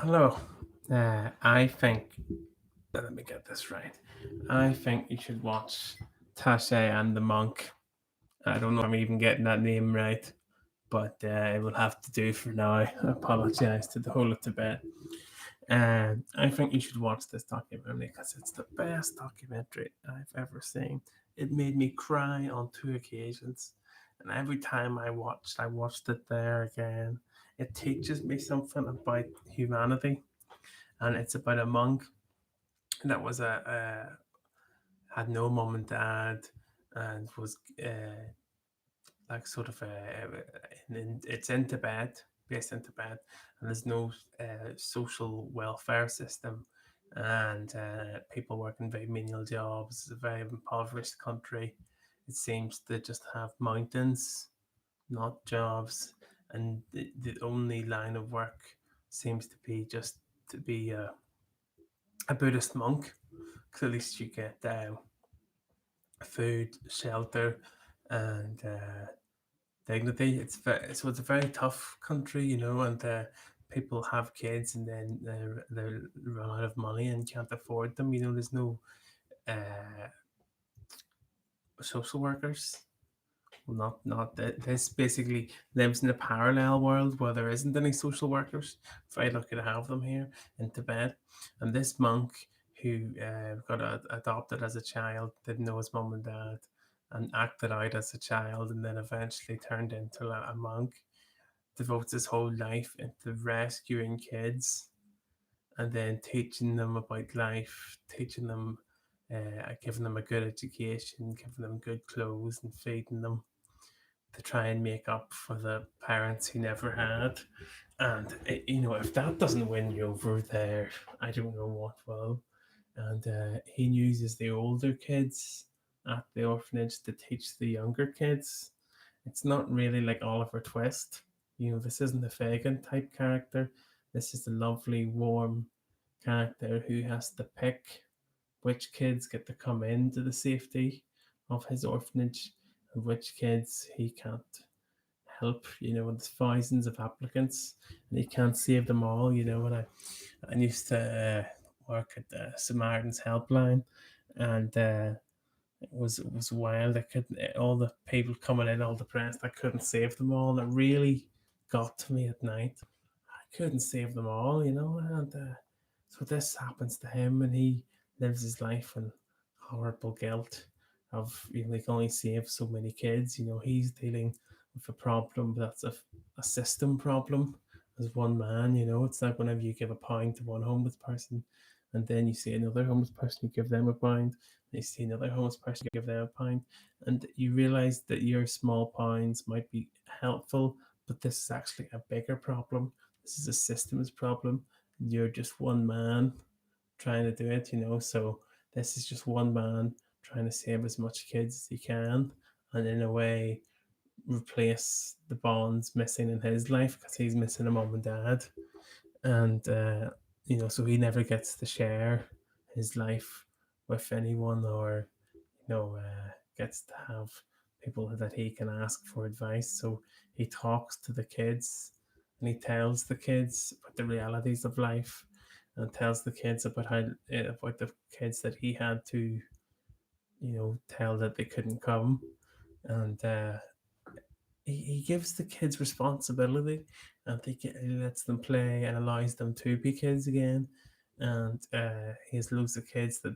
Hello. I think, let me get this right. I think you should watch Tasha and the Monk. I don't know if I'm even getting that name right, but it will have to do for now. I apologize to the whole of Tibet. I think you should watch this documentary because it's the best documentary I've ever seen. It made me cry on two occasions, and every time I watched it there again. It teaches me something about humanity, and it's about a monk that was a had no mom and dad, and was like sort of it's in Tibet, based in Tibet, and there's no social welfare system, and people working very menial jobs. It's a very impoverished country. It seems to just have mountains, not jobs, and the only line of work seems to be just to be a Buddhist monk, because at least you get food, shelter, and dignity. So it's a very tough country, and people have kids, and then they run out of money and can't afford them. There's no uh, social workers. Well, not that this basically lives in a parallel world where there isn't any social workers. Very lucky to have them here in Tibet. And this monk who got adopted as a child, didn't know his mum and dad, and acted out as a child, and then eventually turned into a monk, devotes his whole life into rescuing kids and then teaching them about life, teaching them, giving them a good education, giving them good clothes, and feeding them to try and make up for the parents he never had. And if that doesn't win you over there, I don't know what will. And he uses the older kids at the orphanage to teach the younger kids. It's not really like Oliver Twist. This isn't a Fagin type character. This is the lovely, warm character who has to pick which kids get to come into the safety of his orphanage and which kids he can't help. And there's thousands of applicants and he can't save them all. And I used to work at the Samaritan's helpline, and it was wild. I couldn't all the people coming in all depressed. I couldn't save them all, and it really got to me at night. I couldn't save them all, and so this happens to him, and he lives his life in horrible guilt of he can only save so many kids. He's dealing with a problem that's a system problem as one man. It's like whenever you give a pound to one homeless person, and then you see another homeless person, you give them a pound, and you see another homeless person, you give them a pound, and you realize that your small pounds might be helpful, but this is actually a bigger problem. This is a systems problem. You're just one man trying to do it, So this is just one man trying to save as much kids as he can, and in a way replace the bonds missing in his life because he's missing a mom and dad, and so he never gets to share his life with anyone, or gets to have people that he can ask for advice. So he talks to the kids, and he tells the kids about the realities of life, and tells the kids about the kids that he had to tell that they couldn't come, and he gives the kids responsibility, and he lets them play and allows them to be kids again. And he has loads of kids that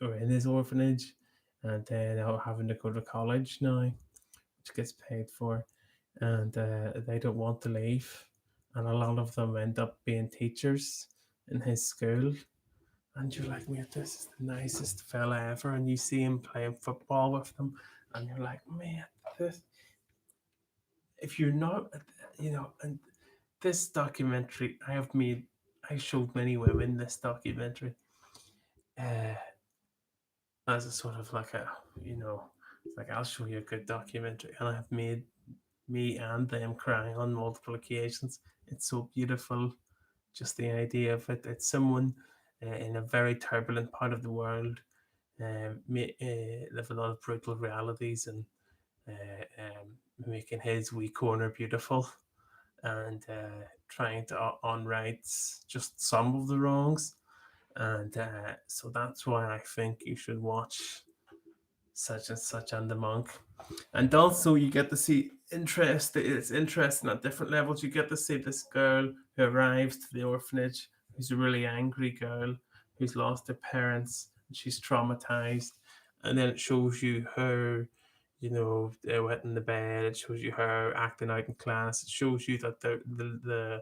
are in his orphanage, and they're now having to go to college now, which gets paid for, and they don't want to leave. And a lot of them end up being teachers in his school. And you're like, man, this is the nicest fella ever. And you see him playing football with them, and you're like, man, this if you're not, and this documentary I showed many women this documentary uh, as a sort of like it's like I'll show you a good documentary, and I have made me and them cry on multiple occasions. It's so beautiful, just the idea of it. It's someone in a very turbulent part of the world, live a lot of brutal realities, and making his wee corner beautiful. and trying to unright just some of the wrongs. And so that's why I think you should watch such and such and the monk. And also you get to see interest. It's interesting at different levels. You get to see this girl who arrives to the orphanage, who's a really angry girl who's lost her parents and she's traumatized. And then it shows you her, wet in the bed. It shows you her acting out in class. It shows you that the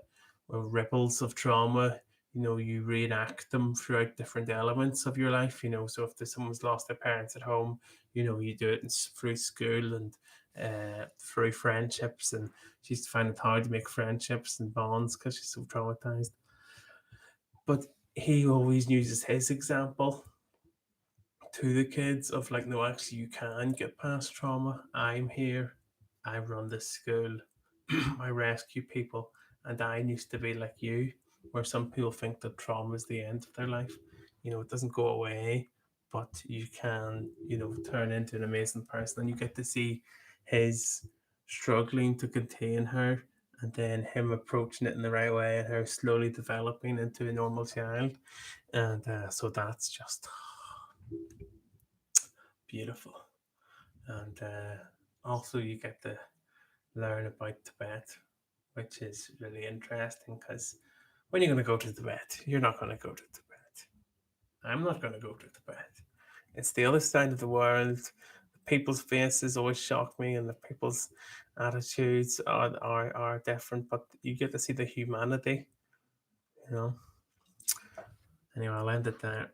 ripples of trauma, you reenact them throughout different elements of your life. So if there's someone's lost their parents at home, you do it through school and through friendships, and she's finding it hard to make friendships and bonds because she's so traumatized. But he always uses his example to the kids of like, no, actually, you can get past trauma. I'm here. I run this school. I rescue people, and I used to be like you, where some people think that trauma is the end of their life. It doesn't go away, but you can, turn into an amazing person, and you get to see his struggling to contain her, and then him approaching it in the right way, and her slowly developing into a normal child. And so that's just beautiful. And also, you get to learn about Tibet, which is really interesting because when you're going to go to Tibet, you're not going to go to Tibet. I'm not going to go to Tibet. It's the other side of the world. The people's faces always shock me, and the people's attitudes are different, but you get to see the humanity, you know. Anyway, I'll end it there.